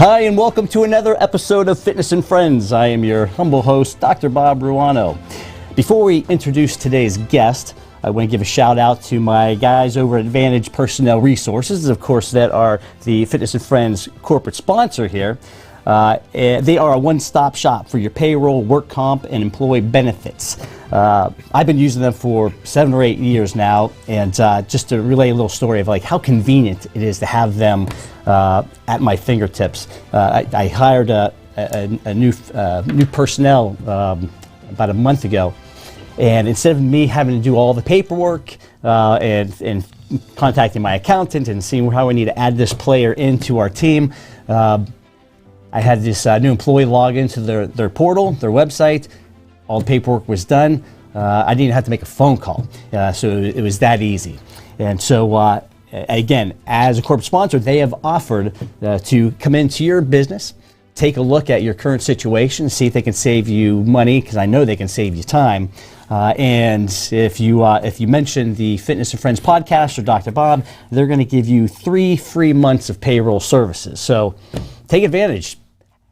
Hi, and welcome to another episode of Fitness and Friends. I am your humble host, Dr. Bob Ruano. Before we introduce today's guest, I want to give a shout out to my guys over at Advantage Personnel Resources, of course, that are the Fitness and Friends corporate sponsor here. They are a one-stop shop for your payroll, work comp, and employee benefits. I've been using them for 7 or 8 years now, and just to relay a little story of like how convenient it is to have them at my fingertips. I hired a new personnel about a month ago, and instead of me having to do all the paperwork and contacting my accountant and seeing how I need to add this player into our team, I had this new employee log into their portal, their website. All the paperwork was done. I didn't even have to make a phone call, so it was that easy. And so, again, as a corporate sponsor, they have offered to come into your business, take a look at your current situation, see if they can save you money, because I know they can save you time. And if you mention the Fitness and Friends podcast or Dr. Bob, they're going to give you 3 free months of payroll services. So take advantage.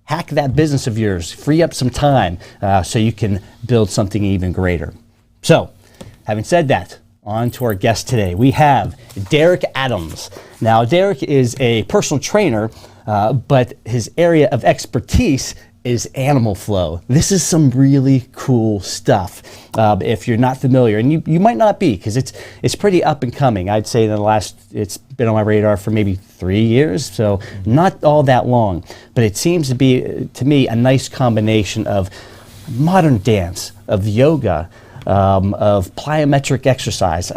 Hack that business of yours, free up some time so you can build something even greater. So, having said that, on to our guest today. We have Derek Adams. Now, Derek is a personal trainer, but his area of expertise is animal flow. This is some really cool stuff if you're not familiar, and you might not be, because it's pretty up and coming. I'd say it's been on my radar for maybe 3 years, so not all that long, but it seems to be, to me, a nice combination of modern dance, of yoga, of plyometric exercise.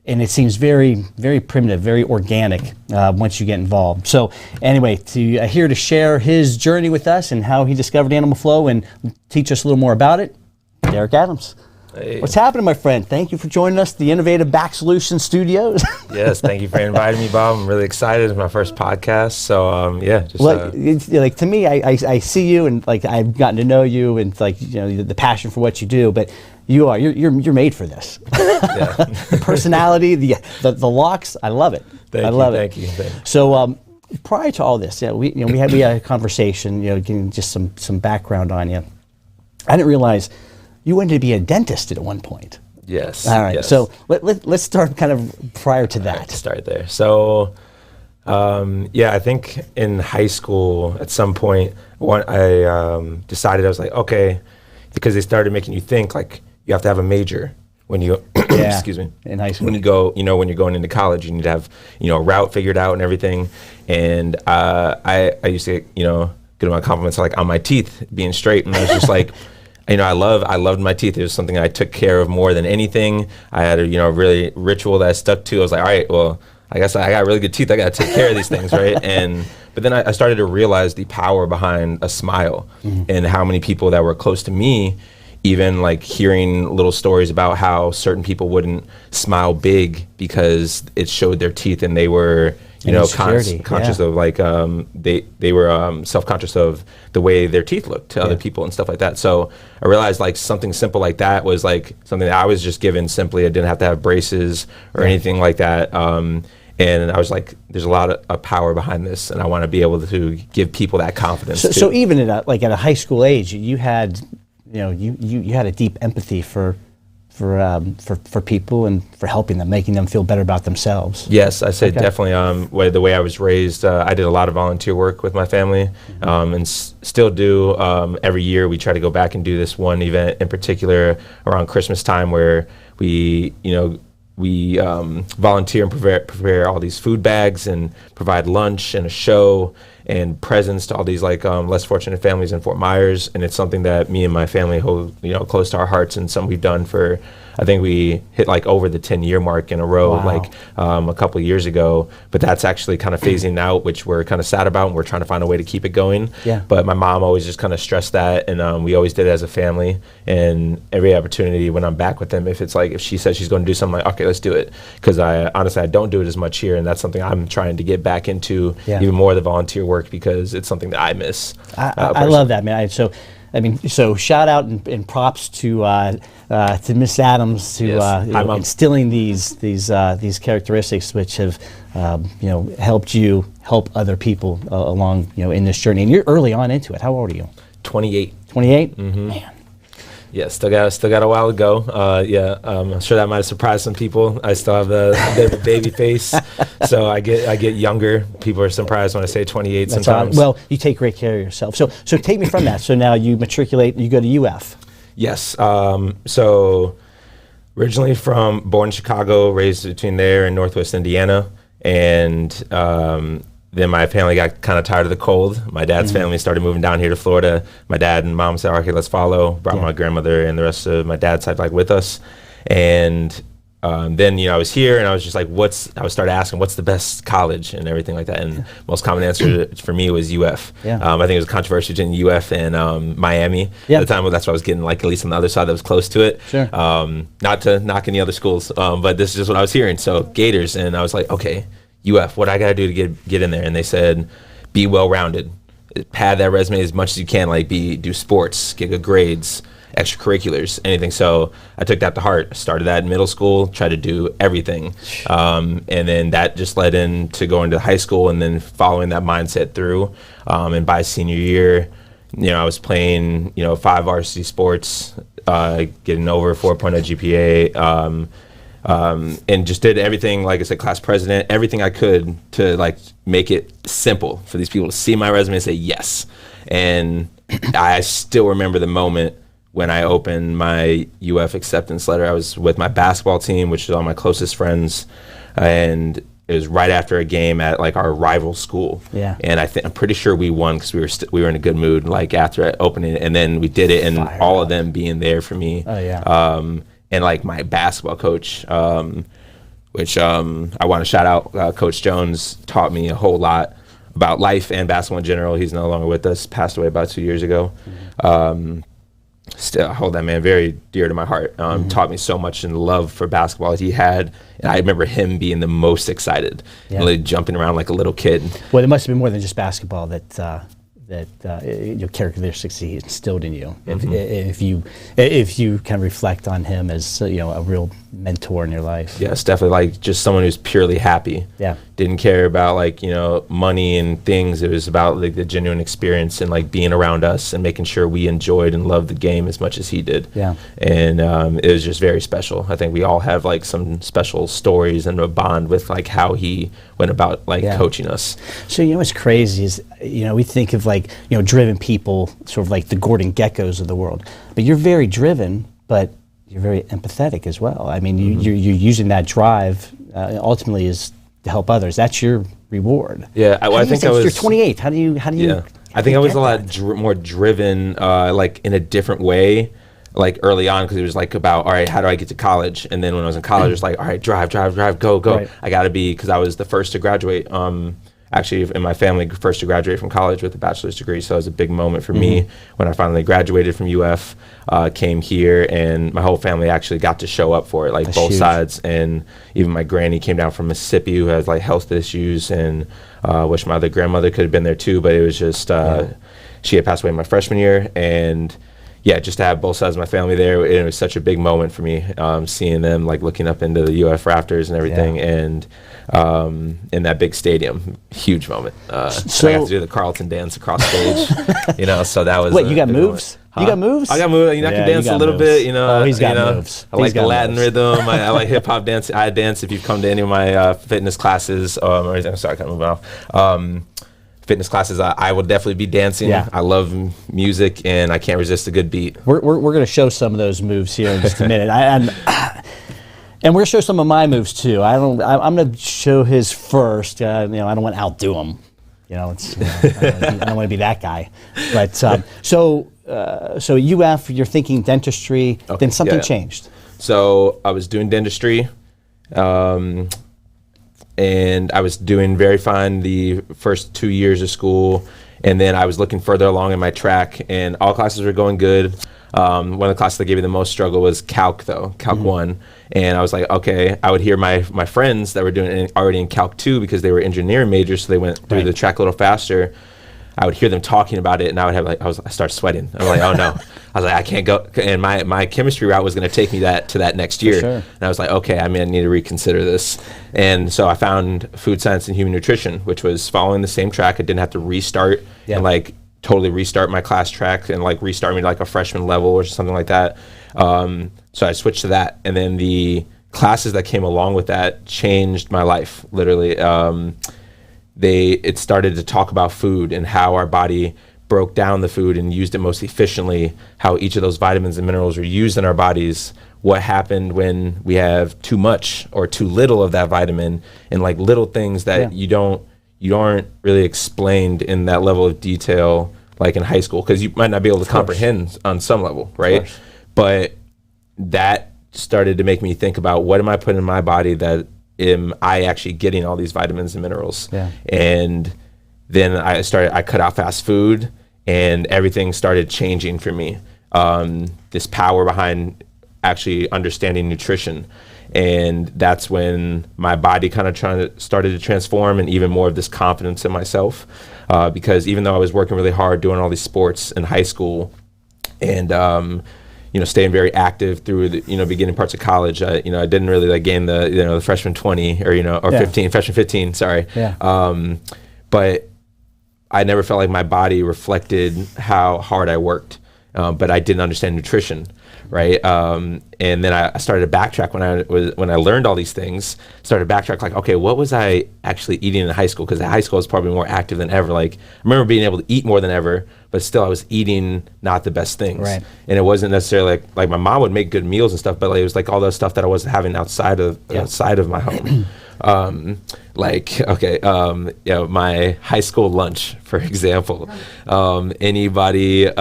And it seems very, very primitive, very organic once you get involved. So anyway, here to share his journey with us and how he discovered Animal Flow and teach us a little more about it, Derek Adams. Hey. What's happening, my friend? Thank you for joining us, the Innovative Back Solutions Studios. Yes, thank you for inviting me, Bob. I'm really excited. It's my first podcast, so Like to me, I see you, and like I've gotten to know you, and like the passion for what you do, but you're made for this. Yeah. The personality, the locks, I love it. Thank you. So prior to all this, we had a conversation, getting just some background on you. I didn't realize you wanted to be a dentist at one point. Yes. All right. Yes. So let's start kind of prior to that. Right, start there. So, I think in high school at some point, I decided, I was like, okay, because they started making you think like you have to have a major when you excuse me, in high school. When you go, when you're going into college, you need to have a route figured out and everything. And I used to get my compliments like on my teeth being straight, and I was just like. I loved my teeth. It was something I took care of more than anything. I had a really ritual that I stuck to. I was like, all right, well, I guess I got really good teeth. I got to take care of these things, right? But then I started to realize the power behind a smile, and how many people that were close to me, even like hearing little stories about how certain people wouldn't smile big because it showed their teeth, and they were conscious of like they were self-conscious of the way their teeth looked to other people and stuff like that. So I realized like something simple like that was like something that I was just given simply. I didn't have to have braces or anything like that. And I was like, there's a lot of power behind this, and I want to be able to give people that confidence. So even at a high school age, you had you had a deep empathy for people and for helping them, making them feel better about themselves. Yes, I say definitely. The way I was raised, I did a lot of volunteer work with my family, and still do. Every year, we try to go back and do this one event in particular around Christmas time, where we volunteer and prepare all these food bags and provide lunch and a show and presents to all these less fortunate families in Fort Myers. And it's something that me and my family hold close to our hearts, and something we've done for, I think we hit over the 10-year mark in a row. Wow. A couple of years ago. But that's actually kind of phasing out, which we're kind of sad about, and we're trying to find a way to keep it going. Yeah. But my mom always just kind of stressed that, and we always did it as a family. And every opportunity when I'm back with them, if she says she's going to do something, like, okay, let's do it. Because I don't do it as much here, and that's something I'm trying to get back into, even more, the volunteer work, because it's something that I miss. I love that, man. So I mean, so shout out and props to Miss Adams to instilling these characteristics, which have helped you help other people along in this journey. And you're early on into it. How old are you? 28. 28. Mm-hmm. Man. Yeah, still got a while to go. I'm sure that might have surprised some people. I still have a baby face, so I get younger. People are surprised when I say 28 sometimes. Well, you take great care of yourself. So take me from that. So now you matriculate. You go to UF. Yes. So originally born in Chicago, raised between there and Northwest Indiana, and then my family got kind of tired of the cold. My dad's family started moving down here to Florida. My dad and mom said, okay, let's follow. Brought my grandmother and the rest of my dad's side with us. And then, I was here and I was just like, I started asking, what's the best college and everything like that. And most common answer for me was UF. Yeah. I think it was a controversy between UF and Miami at the time. Well, that's what I was getting, at least on the other side that was close to it. Sure. Not to knock any other schools, but this is just what I was hearing. So Gators. And I was like, okay, UF, what I got to do to get in there? And they said, be well-rounded. Pad that resume as much as you can, do sports, get good grades, extracurriculars, anything. So I took that to heart. Started that in middle school, tried to do everything. And then that just led into going to high school and then following that mindset through. And by senior year, I was playing, 5 varsity sports, getting over 4.0 GPA, and just did everything, like I said, class president, everything I could to make it simple for these people to see my resume and say yes. And I still remember the moment when I opened my UF acceptance letter. I was with my basketball team, which is all my closest friends, and it was right after a game at our rival school. Yeah. And I'm pretty sure we won because we were in a good mood after opening it, and then we did it, and all of them being there for me. Oh yeah. And my basketball coach, which I want to shout out, Coach Jones, taught me a whole lot about life and basketball in general. He's no longer with us, passed away about 2 years ago. Still, I hold that man very dear to my heart. Taught me so much in love for basketball that he had. And I remember him being the most excited, and jumping around like a little kid. Well, it must have been more than just basketball that your characteristics he instilled in you. If you can reflect on him as a real mentor in your life. Yes, definitely just someone who's purely happy. Yeah, didn't care about money and things. It was about the genuine experience and being around us and making sure we enjoyed and loved the game as much as he did. Yeah, and it was just very special. I think we all have some special stories and a bond with how he went about coaching us. So what's crazy is we think of driven people, sort of like the Gordon Geckos of the world, but you're very driven, but you're very empathetic as well. I mean, you're using that drive ultimately is to help others. That's your reward. Yeah, I think I was. You're 28. How do you? Yeah, I think I was a lot more driven, in a different way. Early on, because it was about, all right, how do I get to college? And then when I was in college, it was all right, drive, go. Right. I got to be, because I was the first to graduate. Actually, in my family, first to graduate from college with a bachelor's degree. So it was a big moment for me when I finally graduated from UF, came here, and my whole family actually got to show up for it, That's both huge. Sides. And even my granny came down from Mississippi who has health issues, and wish my other grandmother could have been there too, but it was just, she had passed away my freshman year, and yeah, just to have both sides of my family there, it was such a big moment for me, seeing them looking up into the UF rafters and everything, and in that big stadium, huge moment. So I got to do the Carlton dance across stage, so that was. Wait, you got moves? Huh? You got moves? I got moves. I can dance a little bit. Oh, he's got moves. I like the Latin rhythm. I like hip hop dance. I dance if you've come to any of my fitness classes. I'm sorry, I can't move off. Fitness classes, I will definitely be dancing. Yeah. I love music, and I can't resist a good beat. We're going to show some of those moves here in just a minute. And we're going to show some of my moves too. I'm going to show his first. I don't want to outdo him. I don't want to be that guy. But so UF, you're thinking dentistry. Okay. Then something changed. So I was doing dentistry. And I was doing very fine the first 2 years of school, and then I was looking further along in my track, and all classes were going good. One of the classes that gave me the most struggle was Calc 1, and I was like, okay, I would hear my friends that were doing it already in Calc 2 because they were engineering majors, so they went through the track a little faster. I would hear them talking about it, and I would have like, I start sweating. I'm like, oh no. I was like, I can't go. And my chemistry route was going to take me to that next year. Sure. And I was like, okay, I need to reconsider this. And so I found food science and human nutrition, which was following the same track. I didn't have to restart and like totally restart my class track and like restart me to like a freshman level or something like that. So I switched to that. And then the classes that came along with that changed my life, literally. It started to talk about food and how our body broke down the food and used it most efficiently, how each of those vitamins and minerals are used in our bodies, what happened when we have too much or too little of that vitamin, and like little things that you aren't really explained in that level of detail like in high school, because you might not be able to comprehend on some level, right? But that started to make me think about, what am I putting in my body that am I actually getting all these vitamins and minerals? And then I cut out fast food, and everything started changing for me. This power behind actually understanding nutrition. And that's when my body kind of started to transform, and even more of this confidence in myself. Because even though I was working really hard doing all these sports in high school, and staying very active through the beginning parts of college, I didn't really like gain the freshman 20 or 15, freshman 15, sorry. But I never felt like my body reflected how hard I worked, but I didn't understand nutrition. Right. And then I started to backtrack when I learned all these things, started to backtrack like, okay, what was I actually eating in high school? Because high school was probably more active than ever. Like, I remember being able to eat more than ever, but still I was eating not the best things. Right. And it wasn't necessarily like my mom would make good meals and stuff, but like, it was like all the stuff that I wasn't having outside of my home. My high school lunch, for example, anybody,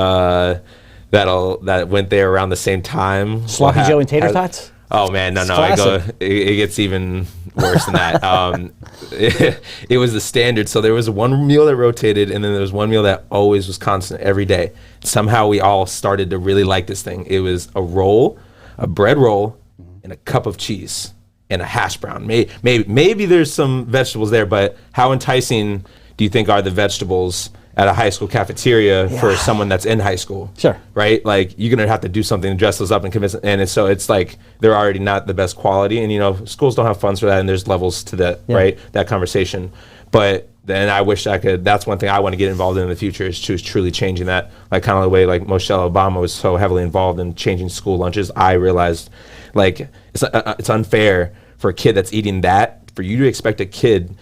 that went there around the same time. Sloppy Joe and tater tots? Oh man, no, it gets even worse than that. It was the standard. So there was one meal that rotated, and then there was one meal that always was constant every day. Somehow we all started to really like this thing. It was a roll, a bread roll, and a cup of cheese, and a hash brown. Maybe there's some vegetables there, but how enticing do you think are the vegetables at a high school cafeteria for someone that's in high school? Sure. Right? Like, you're going to have to do something to dress those up and convince them. And it's like they're already not the best quality. And, schools don't have funds for that, and there's levels to that, right? That conversation. But then I wish I could, that's one thing I want to get involved in the future, is truly changing that. Like, kind of the way like Michelle Obama was so heavily involved in changing school lunches. I realized, like, it's unfair for a kid that's eating that, for you to expect a kid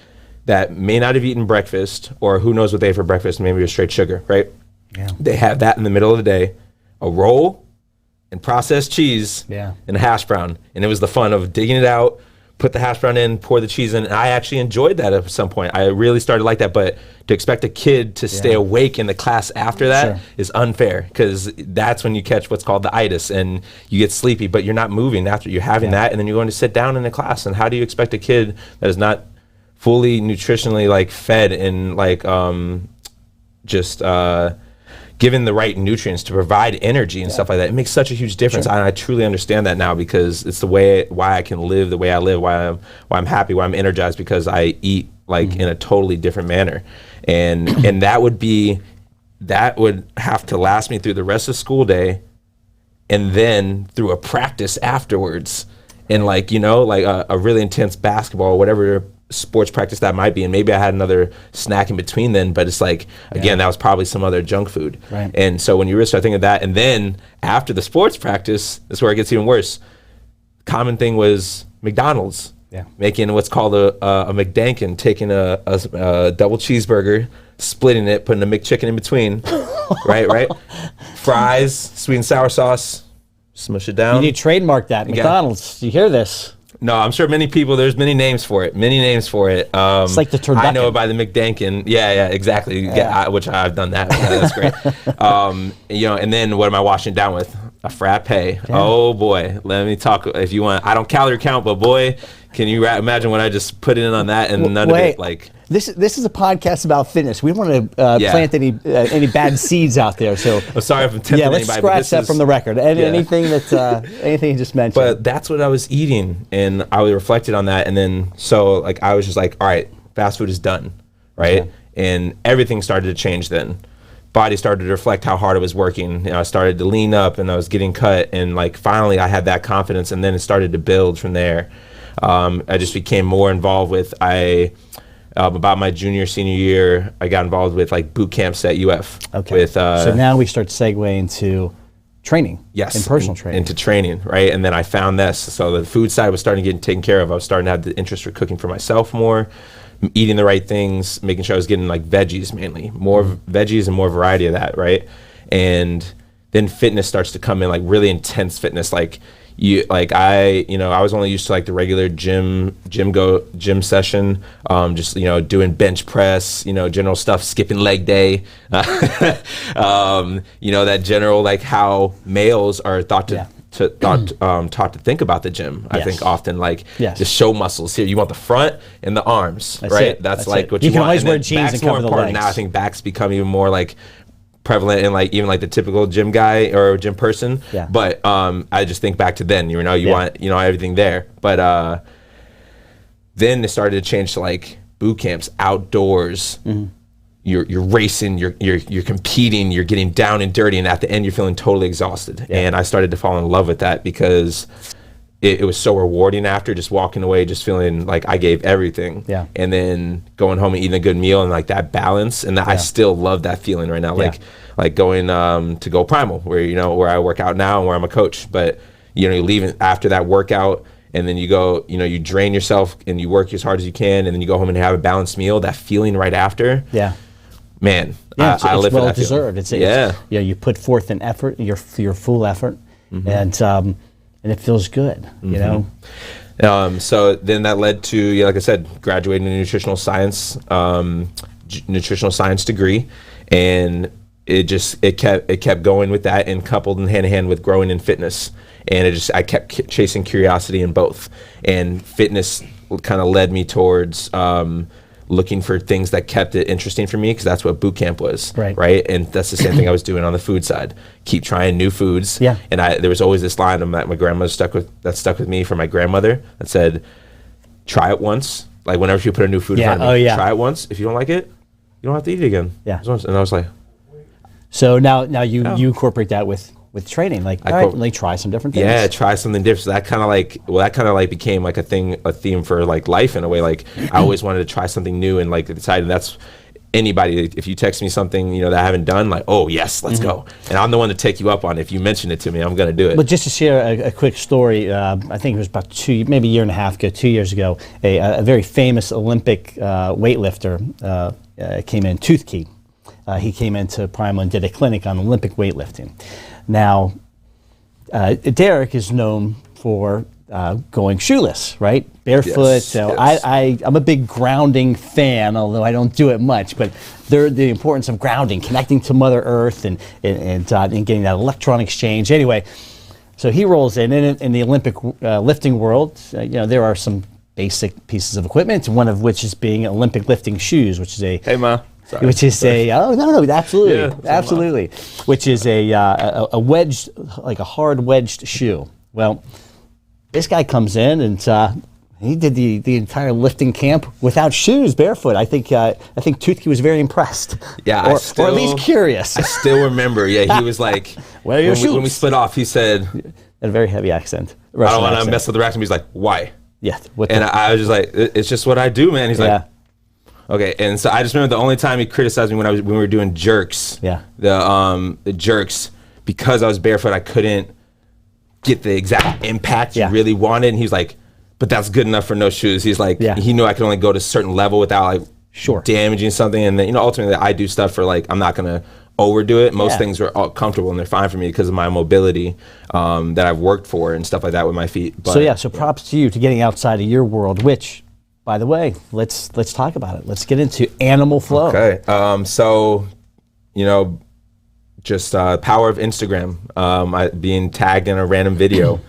that may not have eaten breakfast, or who knows what they ate for breakfast, maybe it was straight sugar, right? Yeah. They have that in the middle of the day, a roll and processed cheese and a hash brown. And it was the fun of digging it out, put the hash brown in, pour the cheese in. And I actually enjoyed that at some point. I really started to like that. But to expect a kid to stay awake in the class after that is unfair, because that's when you catch what's called the itis, and you get sleepy, but you're not moving after you're having that. And then you're going to sit down in the class. And how do you expect a kid that is not fully nutritionally like fed and like given the right nutrients to provide energy and stuff like that? It makes such a huge difference. I truly understand that now, because it's the way why I can live the way I live, why I'm happy, why I'm energized, because I eat like in a totally different manner. And that would have to last me through the rest of school day, and then through a practice afterwards, and like a really intense basketball or whatever sports practice that might be. And maybe I had another snack in between then, but it's like, again, that was probably some other junk food. Right. And so when you really start thinking of that, and then after the sports practice, that's where it gets even worse. Common thing was McDonald's. Making what's called a McDankin, taking a double cheeseburger, splitting it, putting a McChicken in between, right? Fries, sweet and sour sauce, smush it down. You need to trademark that, McDonald's. You hear this? No, I'm sure there's many names for it. It's like the turducken. I know it by the McDankin. Yeah, exactly. Which I've done that. That's great. And then what am I washing it down with? A frappe. Oh boy, let me talk. If you want, I don't calorie count, but boy, can you imagine what I just put in on that, and none of it like. This is a podcast about fitness. We don't want to plant any bad seeds out there. So I'm sorry if I'm tempting anybody. Let's scratch that from the record. Anything you just mentioned. But that's what I was eating, and I reflected on that, and then so like I was just like, all right, fast food is done, right? and everything started to change then. Body started to reflect how hard I was working. I started to lean up, and I was getting cut, and like finally I had that confidence, and then it started to build from there. I just became more involved with, about my senior year, I got involved with like boot camps at UF. Okay. With, so now we start to segue into training. Yes. And personal training. Into training, right? And then I found this. So the food side was starting to get taken care of. I was starting to have the interest for cooking for myself more, eating the right things, making sure I was getting like veggies mainly, more veggies and more variety of that, right? And then fitness starts to come in, like really intense fitness, like I was only used to like the regular gym session, just, doing bench press, general stuff, skipping leg day, that general, like how males are taught to think about the gym. I think often like just show muscles here. You want the front and the arms, right? That's like what you want. You can always wear jeans and cover the legs. Now I think backs become even more like prevalent in like even like the typical gym guy or gym person. Yeah. But I just think back to then, you want everything there. But then it started to change to like boot camps, outdoors. Mm-hmm. You're racing, you're competing, you're getting down and dirty, and at the end you're feeling totally exhausted. Yeah. And I started to fall in love with that because it was so rewarding after just walking away, just feeling like I gave everything. Yeah. And then going home and eating a good meal and like that balance. And I still love that feeling right now. Like going to Go Primal, where I work out now and where I'm a coach. But you leave after that workout, and then you go, you drain yourself and you work as hard as you can, and then you go home and have a balanced meal. That feeling right after. Yeah. Man, yeah, I live for that well deserved. You put forth an effort, your full effort, and it feels good, So then that led to, like I said, graduating a nutritional science degree, and it kept going with that, and coupled in hand in hand with growing in fitness, and I kept chasing curiosity in both, and fitness kind of led me towards looking for things that kept it interesting for me, because that's what boot camp was, right? And that's the same thing I was doing on the food side. Keep trying new foods. Yeah. And there was always this line that my grandmother stuck with me from my grandmother that said, "Try it once." Like whenever she put a new food in front of me, try it once. If you don't like it, you don't have to eat it again. Yeah. And I was like, so now you incorporate that with training, like try some different things. Yeah, try something different. So that kind of like became like a theme for like life in a way. Like I always wanted to try something new, and like decided that's anybody. If you text me something that I haven't done, like, oh yes, let's go, and I'm the one to take you up on it. If you mention it to me, I'm gonna do it. But just to share a quick story, I think it was about 2 years ago, a very famous Olympic weightlifter came in, Toothkey. He came into Primal and did a clinic on Olympic weightlifting. Now, Derek is known for going shoeless, right? Barefoot. Yes, so I'm a big grounding fan, although I don't do it much. But the importance of grounding, connecting to Mother Earth, and getting that electron exchange. Anyway, so he rolls in the Olympic lifting world. There are some basic pieces of equipment, one of which is being Olympic lifting shoes, which is a Sorry. Which is absolutely, which is a wedged, like a hard wedged shoe. Well, this guy comes in and he did the entire lifting camp without shoes, barefoot. I think Toothkey was very impressed. Yeah, or at least curious. I still remember. Yeah, he was like, "Where are your shoes?" When we split off, he said, in a very heavy accent. I don't want to mess with the accent. He's like, "Why?" Yeah, I was just like, "It's just what I do, man." He's like, okay, and so I just remember the only time he criticized me when we were doing jerks. Yeah. The jerks, because I was barefoot, I couldn't get the exact impact he really wanted. And he was like, "But that's good enough for no shoes." He's like, he knew I could only go to a certain level without like damaging something. And then, ultimately I do stuff for like, I'm not gonna overdo it. Most things are all comfortable and they're fine for me because of my mobility that I've worked for and stuff like that with my feet. But, so props to you to getting outside of your world, which, by the way, let's talk about it. Let's get into Animal Flow. Okay. So, just power of Instagram. Being tagged in a random video.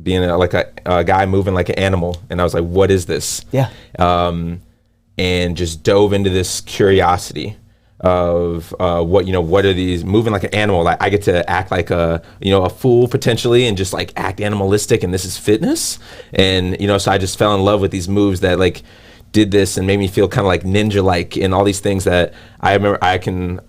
Being a guy moving like an animal, and I was like, "What is this?" Yeah. And just dove into this curiosity of what are these, moving like an animal. Like I get to act like a fool potentially, and just like act animalistic, and this is fitness. And so I just fell in love with these moves that like did this and made me feel kind of like ninja-like, and all these things that I remember. I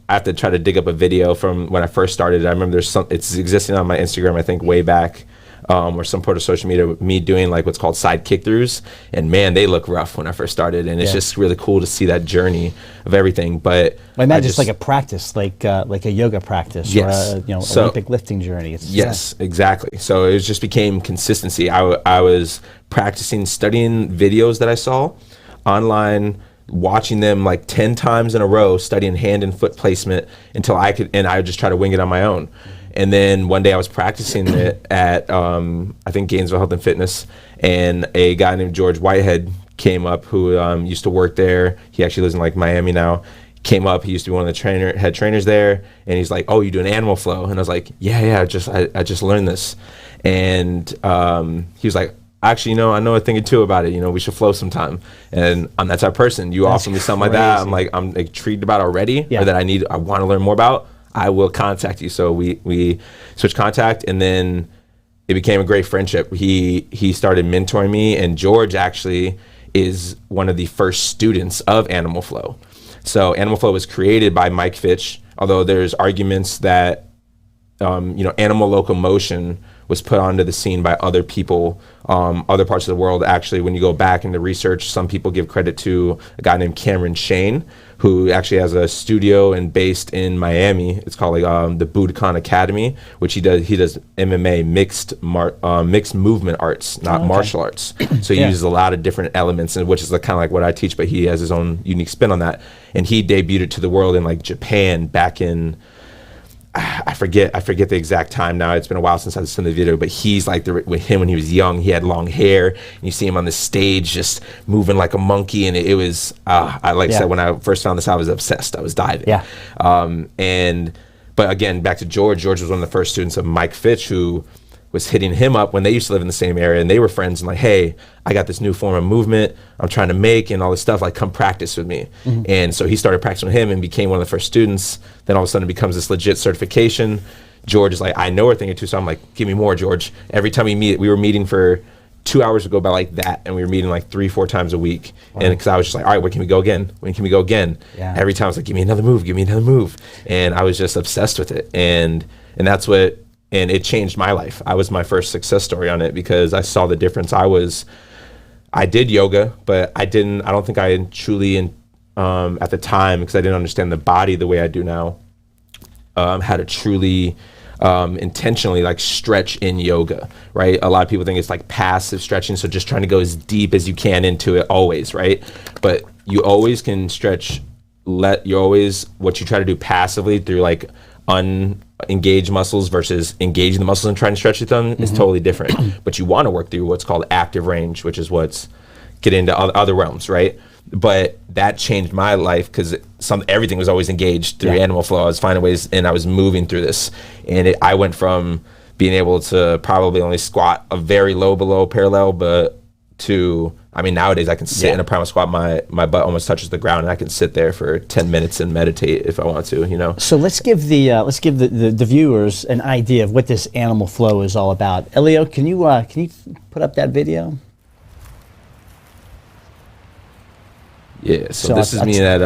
have to try to dig up a video from when I first started. I remember it's existing on my Instagram, I think way back, or some part of social media, with me doing like what's called side kick-throughs, and man, they look rough when I first started, and it's just really cool to see that journey of everything. But I imagine it's like a practice, like a yoga practice, or a Olympic lifting journey. Exactly. So it just became consistency. I was practicing, studying videos that I saw online, watching them like 10 times in a row, studying hand and foot placement until I would just try to wing it on my own. And then one day I was practicing it at, I think, Gainesville Health and Fitness, and a guy named George Whitehead came up who used to work there. He actually lives in like Miami now. Came up, he used to be one of the head trainers there, and he's like, "Oh, you do an animal flow?" And I was like, "Yeah, I just learned this." And he was like, "Actually, I know a thing or two about it. We should flow sometime." And I'm that type of person. You offer me something like that, I'm intrigued about already, or that I want to learn more about, I will contact you. So we switched contact, and then it became a great friendship. He started mentoring me, and George actually is one of the first students of Animal Flow. So Animal Flow was created by Mike Fitch, although there's arguments that animal locomotion was put onto the scene by other people, other parts of the world. Actually, when you go back into research, some people give credit to a guy named Cameron Shane, who actually has a studio and based in Miami. It's called the Budokan Academy, which he does MMA, mixed movement arts, not martial arts. So he uses a lot of different elements, and which is kind of like what I teach, but he has his own unique spin on that. And he debuted it to the world in like Japan back in, I forget the exact time now. It's been a while since I've seen the video, but he's like with him when he was young. He had long hair, and you see him on the stage just moving like a monkey, and it was I said, when I first found this, I was obsessed. I was diving. But again, back to George. George was one of the first students of Mike Fitch, who was hitting him up when they used to live in the same area, and they were friends, and like, "Hey, I got this new form of movement I'm trying to make and all this stuff, like come practice with me." And so he started practicing with him and became one of the first students. Then all of a sudden it becomes this legit certification. George is like, "I know a thing or two," so I'm like, "Give me more, George." Every time we were meeting for 2 hours to go by like that, and we were meeting like 3-4 times a week. And because I was just like, "All right, when can we go again? When can we go again?" Every time I was like, "Give me another move," and I was just obsessed with it. And that's what, and it changed my life. I was my first success story on it because I saw the difference. I did yoga, but I don't think I truly, at the time, because I didn't understand the body the way I do now, how to truly intentionally like stretch in yoga, right? A lot of people think it's like passive stretching, so just trying to go as deep as you can into it always, right? But you always can stretch, what you try to do passively through like unengaged muscles versus engaging the muscles and trying to stretch with them is totally different. But you want to work through what's called active range, which is get into other realms, right? But that changed my life because everything was always engaged through Animal Flow. I was finding ways, and I was moving through this, and I went from being able to probably only squat a very low below parallel, but nowadays I can sit in a primal squat, my butt almost touches the ground, and I can sit there for 10 minutes and meditate if I want to, So let's give the viewers an idea of what this Animal Flow is all about. Elio, can you put up that video? Yeah, so this is me at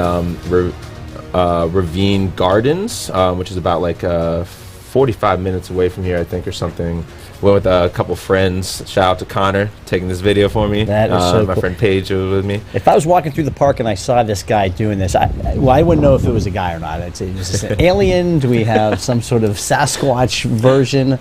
Ravine Gardens, which is about like 45 minutes away from here, I think, or something. Went with a couple friends. Shout out to Connor taking this video for me. That is so my cool. friend Paige was with me. If I was walking through the park and I saw this guy doing this, I wouldn't know if it was a guy or not. I'd say, is this an alien? Do we have some sort of Sasquatch version?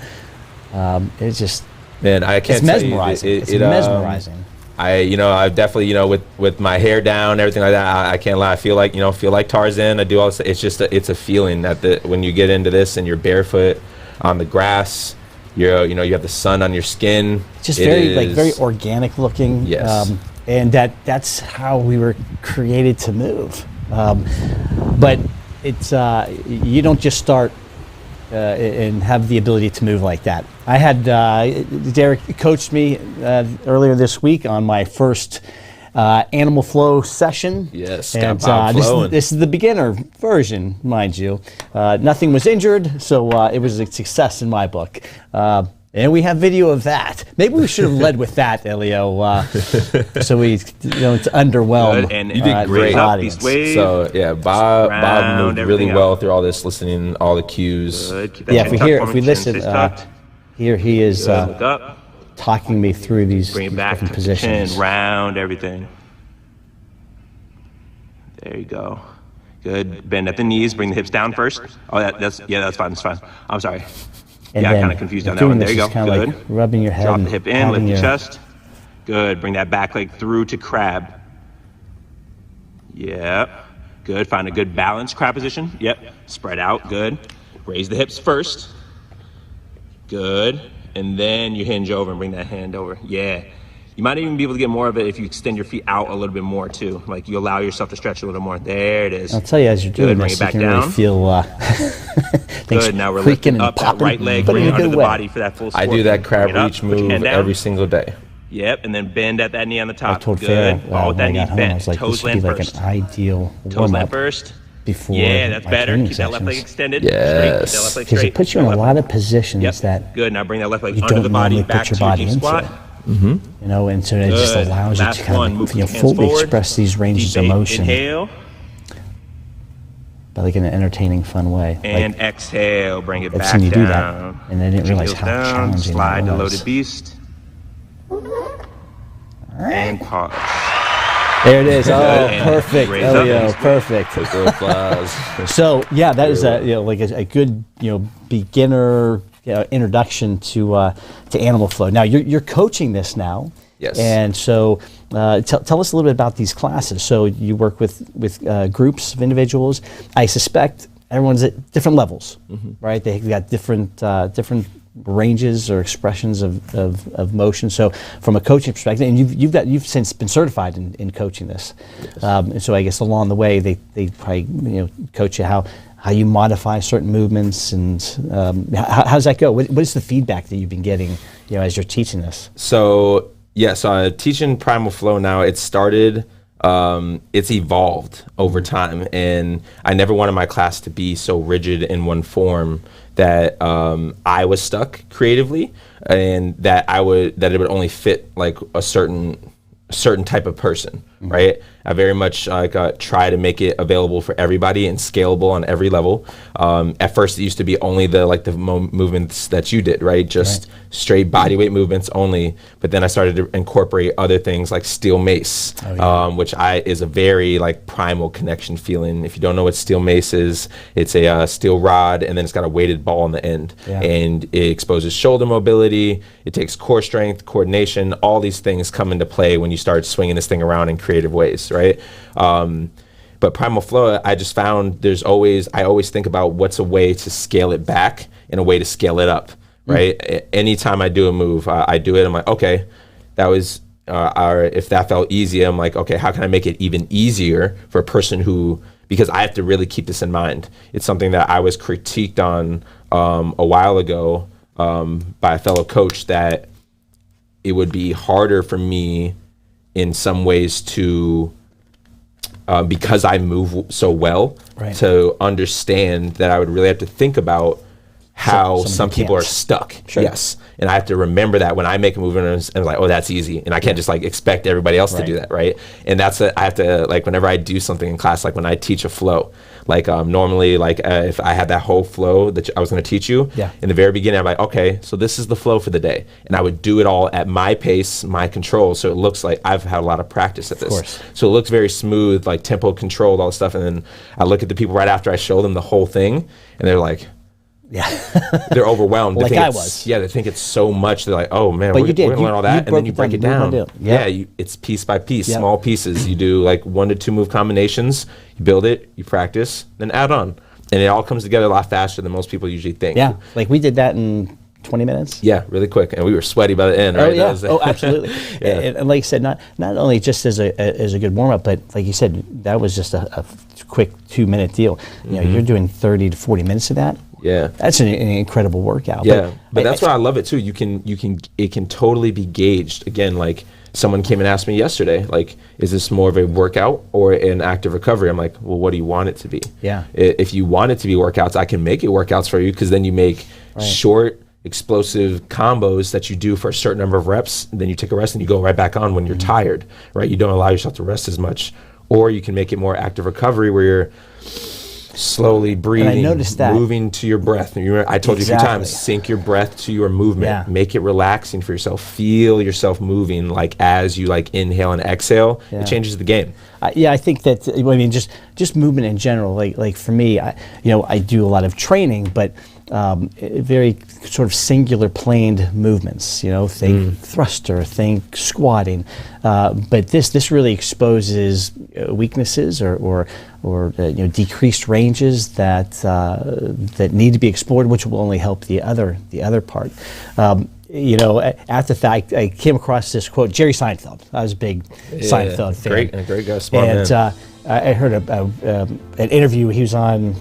It's just, man, I can't. It's mesmerizing. It's mesmerizing. I definitely, with my hair down, everything like that, I can't lie. I feel like Tarzan. I do all this. It's just, it's a feeling that when you get into this and you're barefoot on the grass, you have the sun on your skin. It's just very organic looking. Yes. And that's how we were created to move. But it's, you don't just start and have the ability to move like that. I had Derek coached me earlier this week on my first Animal Flow session. Yes, and this is the beginner version, mind you. Nothing was injured, so it was a success in my book. And we have video of that. Maybe we should have led with that, Elio. So we don't underwhelm. Good. And you did great. So yeah, Bob moved really well through all this, listening all the cues. Yeah, if we listen, here he is talking me through these different positions. Chin, round, everything. There you go. Good. Bend at the knees. Bring the hips down first. Oh, that's fine. That's fine. I'm sorry. And I kind of confused on that one. There you go. Good. Like rubbing your head. Drop the hip in, lift your chest. Good. Bring that back leg through to crab. Yep. Good. Find a good balanced crab position. Yep. Spread out. Good. Raise the hips first. Good. And then you hinge over and bring that hand over. Yeah. You might even be able to get more of it if you extend your feet out a little bit more too. Like you allow yourself to stretch a little more. There it is. I'll tell you, as you're doing this, you can really feel good. Now we're lifting up that right leg, bring it under the body for that full scorpion. I do that crab reach move every single day. Yep, and then bend at that knee on the top. I told Farrah, Follow that knee bent. I was like, Toes this would be land like first. an ideal Toes land first. Before that's my better. training Keep that left leg sessions. extended. Yes. Straight. Keep that left leg Because straight. it puts you in a lot of positions that good. Now bring that left leg you under don't the body, normally back put your to your body deep into. squat. You know, and so it just allows you to kind of fully express these ranges of motion. Inhale. But like in an entertaining, fun way. And like, exhale, bring it I've back seen you do down. that, and I didn't realize how challenging Slide that the was. loaded beast. And pause. There it is. Oh, And perfect, raise up. Elio, perfect. So yeah, that is a good beginner introduction to Animal Flow. Now you're coaching this now. Yes. And so tell us a little bit about these classes. So you work with groups of individuals. I suspect everyone's at different levels, right? They've got different ranges or expressions of motion. So from a coaching perspective, and you've since been certified in coaching this. Yes. And so I guess along the way they probably coach you how you modify certain movements, and how does that go? What is the feedback that you've been getting as you're teaching this? So I'm teaching Primal Flow now. It started, it's evolved over time, and I never wanted my class to be so rigid in one form that I was stuck creatively, and that it would only fit like a certain type of person, right? I very much try to make it available for everybody and scalable on every level. At first, it used to be only the movements that you did, right? Just straight body weight movements only. But then I started to incorporate other things like steel mace, which is a very primal connection feeling. If you don't know what steel mace is, it's a steel rod, and then it's got a weighted ball on the end, and it exposes shoulder mobility. It takes core strength, coordination. All these things come into play when you start swinging this thing around in creative ways, right? But Primal Flow, I just found I always think about what's a way to scale it back and a way to scale it up, right? Anytime I do a move, I do it, I'm like, okay, that was, or if that felt easy, I'm like, okay, how can I make it even easier for a person because I have to really keep this in mind. It's something that I was critiqued on a while ago by a fellow coach, that it would be harder for me in some ways to, because I move so well, to understand that I would really have to think about how some people are stuck. Sure. Yes. And I have to remember that when I make a move and I'm like, oh, that's easy. And I can't just expect everybody else to do that, right? And I have to, whenever I do something in class, when I teach a flow, normally, if I had that whole flow that I was going to teach you, in the very beginning, I'm like, okay, so this is the flow for the day. And I would do it all at my pace, my control, so it looks like I've had a lot of practice at this. Of course. So it looks very smooth, tempo controlled, all this stuff. And then I look at the people right after I show them the whole thing, and they're like, they're overwhelmed. Like I was. Yeah, they think it's so much. They're like, oh man, but we're going to learn all that, and then you break it down. It's piece by piece, small pieces. You do 1 to 2 move combinations. You build it, you practice, then add on, and it all comes together a lot faster than most people usually think. Yeah, we did that in 20 minutes. Yeah, really quick, and we were sweaty by the end. Oh right? yeah, absolutely. And like you said, not only just as a good warm up, but like you said, that was just a quick 2-minute deal. You're doing 30 to 40 minutes of that. Yeah, that's an incredible workout. Yeah, but that's why I love it too. It can totally be gauged. Again, someone came and asked me yesterday, is this more of a workout or an active recovery? I'm like, well, what do you want it to be? Yeah. If you want it to be workouts, I can make it workouts for you, because then you make short, explosive combos that you do for a certain number of reps, then you take a rest and you go right back on when you're tired, right? You don't allow yourself to rest as much. Or you can make it more active recovery where you're slowly breathing, and I noticed that. moving to your breath. I told you a few times, sync your breath to your movement. Yeah. Make it relaxing for yourself. Feel yourself moving like as you like inhale and exhale. Yeah. It changes the game. I think that, I mean, just movement in general, like for me, I do a lot of training, but very sort of singular planed movements, think thruster, think squatting, but this really exposes weaknesses or decreased ranges that need to be explored, which will only help the other part. After the fact, I came across this quote, Jerry Seinfeld. I was a big Seinfeld fan. Great guy, smart man. I heard an interview. He was on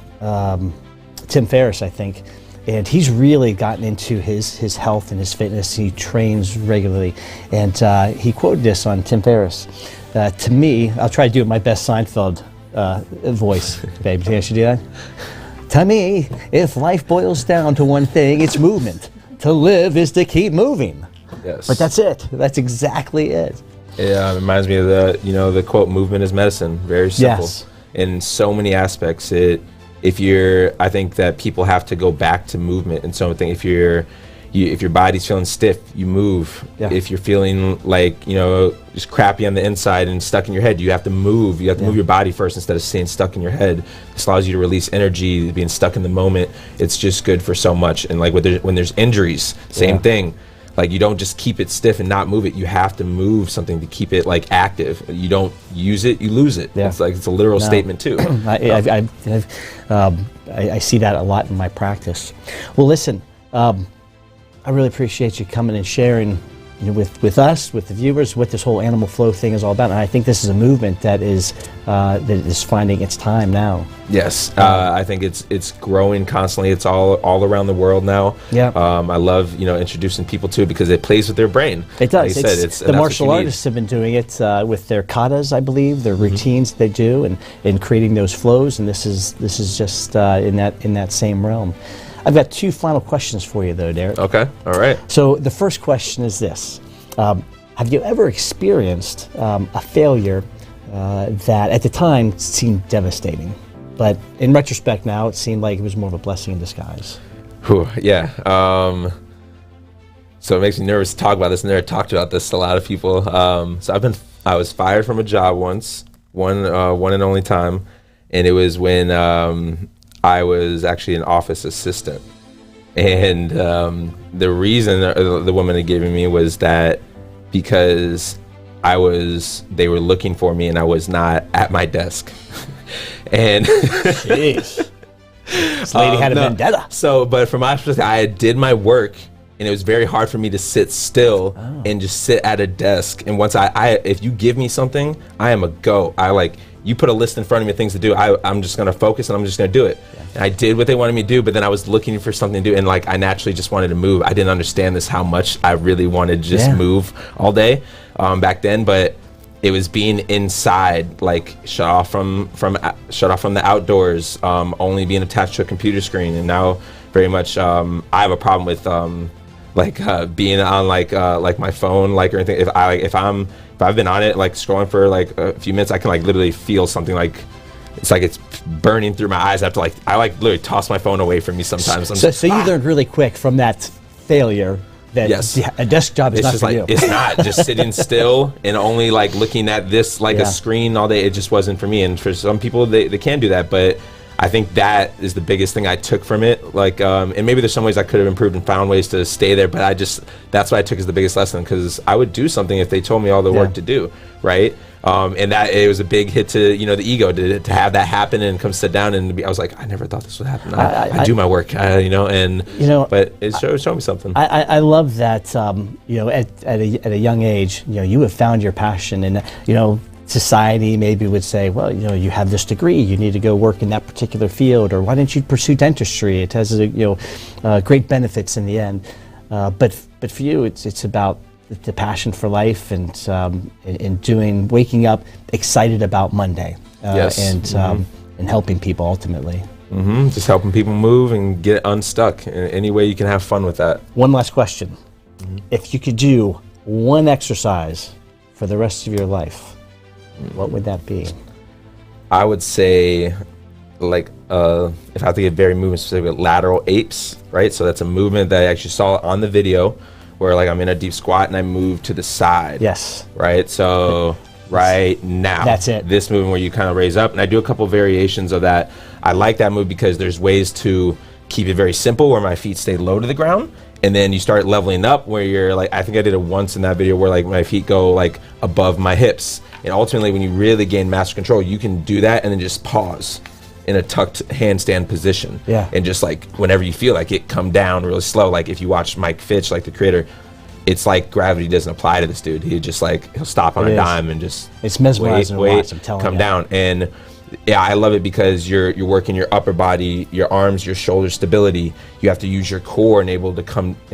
Tim Ferriss, I think, and he's really gotten into his health and his fitness. He trains regularly, and he quoted this on Tim Ferriss. To me, I'll try to do my best Seinfeld voice, babe. Can I do that? To me, if life boils down to one thing, it's movement. To live is to keep moving. Yes. But that's it. That's exactly it. Yeah, it reminds me of the quote, movement is medicine. Very simple. Yes. In so many aspects. I think that people have to go back to movement and something. If your body's feeling stiff, you move. Yeah. If you're feeling like, just crappy on the inside and stuck in your head, you have to move. You have to move your body first instead of staying stuck in your head. This allows you to release energy, being stuck in the moment. It's just good for so much. And like when there's injuries, same thing. Like you don't just keep it stiff and not move it. You have to move something to keep it like active. You don't use it, you lose it. Yeah. It's a literal statement too. I see that a lot in my practice. Well, listen, I really appreciate you coming and sharing with us, with the viewers, what this whole Animal Flow thing is all about. And I think this is a movement that is finding its time now. Yes, I think it's growing constantly. It's all around the world now. Yeah. I love introducing people to it because it plays with their brain. It does. Like I said, it's the martial artists have been doing it with their katas, I believe, their routines they do, and creating those flows. And this is just in that same realm. I've got two final questions for you, though, Derek. Okay, all right. So the first question is this. Have you ever experienced a failure that at the time seemed devastating, but in retrospect now it seemed like it was more of a blessing in disguise? Whew, yeah. So it makes me nervous to talk about this. I never talked about this to a lot of people. So I was fired from a job once, one and only time, and it was when I was actually an office assistant. And the reason the woman had given me was that because they were looking for me and I was not at my desk. And Jeez. This lady had a vendetta. So, but from my perspective, I did my work and it was very hard for me to sit still and just sit at a desk. And once if you give me something, I am a go. You put a list in front of me of things to do, I'm just going to focus and I'm just going to do it. Yeah. And I did what they wanted me to do, but then I was looking for something to do, and I naturally just wanted to move. I didn't understand how much I really wanted to just move all day back then, but it was being inside, shut off from the outdoors, only being attached to a computer screen, and now very much I have a problem with being on my phone or anything. If I've been on it scrolling for a few minutes, I can literally feel something it's burning through my eyes. I literally toss my phone away from me sometimes. So you learned really quick from that failure that a desk job is not for you. It's not just sitting still and only looking at this a screen all day. It just wasn't for me. And for some people, they can do that, but I think that is the biggest thing I took from it. And maybe there's some ways I could have improved and found ways to stay there, but that's what I took as the biggest lesson, because I would do something if they told me all the work to do, right? And that it was a big hit to the ego to have that happen and come sit down and I was like, I never thought this would happen. I do my work, but it showed me something. I love that at a young age, you have found your passion, and society maybe would say, well, you have this degree, you need to go work in that particular field, or why didn't you pursue dentistry? It has great benefits in the end. But for you, it's about the passion for life and waking up excited about Monday, and helping people ultimately. Just helping people move and get unstuck in any way you can have fun with that. One last question. If you could do one exercise for the rest of your life, what would that be? I would say, like, if I have to get very movement specific, lateral apes, right? So that's a movement that I actually saw on the video where, like, I'm in a deep squat and I move to the side. Yes. Right? So right now. That's it. This movement where you kind of raise up. And I do a couple variations of that. I like that move because there's ways to keep it very simple where my feet stay low to the ground. And then you start leveling up where you're like, I think I did it once in that video where like my feet go like above my hips. And ultimately when you really gain master control, you can do that and then just pause in a tucked handstand position. Yeah. And just like whenever you feel like it, come down really slow. Like if you watch Mike Fitch, like the creator, it's like gravity doesn't apply to this dude. He just like, he'll stop on a dime and just it's mesmerizing to watch, I'm telling you. Come down. And yeah, I love it because you're working your upper body, your arms, your shoulder stability. You have to use your core in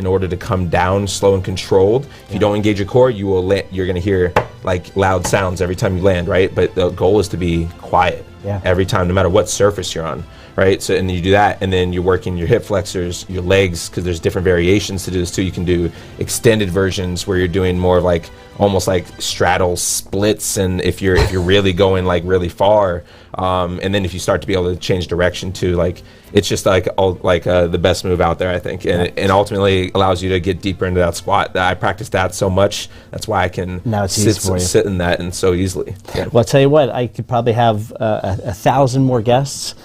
order to come down slow and controlled. If you don't engage your core, you will you're going to hear like loud sounds every time you land, right? But the goal is to be quiet every time, no matter what surface you're on, right? So, and then you do that, and then you're working your hip flexors, your legs, because there's different variations to do this too. You can do extended versions where you're doing more of like almost like straddle splits, and if you're really going like really far, and then if you start to be able to change direction too, like it's just like the best move out there, I think, and ultimately allows you to get deeper into that squat. I practice that so much, that's why I can now it's sit in that and so easily. Yeah. Well, I'll tell you what, I could probably have 1,000 more guests,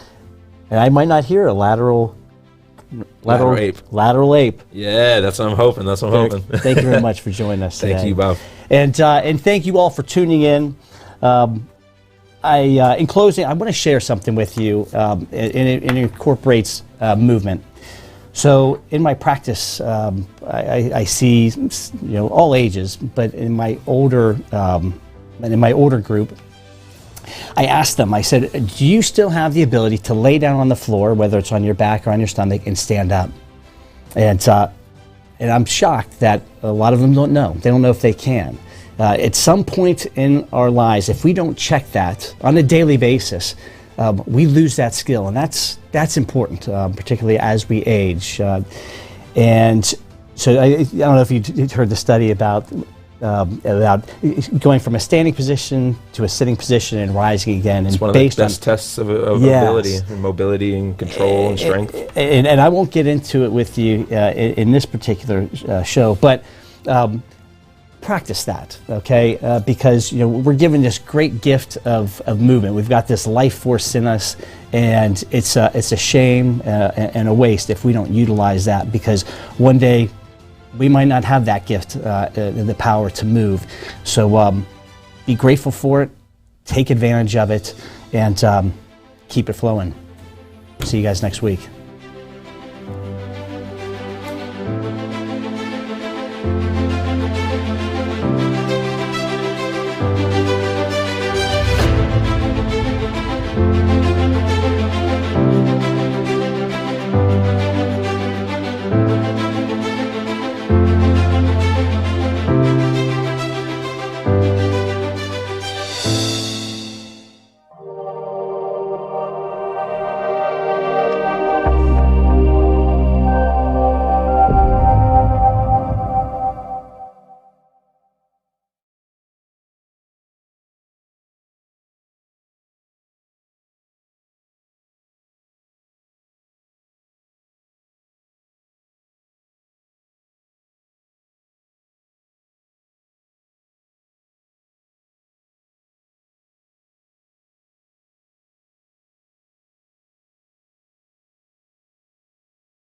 and I might not hear a lateral ape. Yeah, that's what I'm hoping. Thank you very much for joining us today. Thank you, Bob. And thank you all for tuning in. In closing, I want to share something with you, and it incorporates movement. So in my practice, I see all ages, but in my older group, I asked them, I said, do you still have the ability to lay down on the floor, whether it's on your back or on your stomach, and stand up? And I'm shocked that a lot of them don't know. They don't know if they can. At some point in our lives, if we don't check that on a daily basis, we lose that skill, and that's important, particularly as we age. And so I don't know if you heard the study about going from a standing position to a sitting position and rising again. It's one of the best tests of ability and mobility and control and strength. And I won't get into it with you in this particular show, but practice that, okay? Because we're given this great gift of movement. We've got this life force in us, and it's a shame and a waste if we don't utilize that, because one day we might not have that gift, the power to move. So be grateful for it, take advantage of it, and keep it flowing. See you guys next week.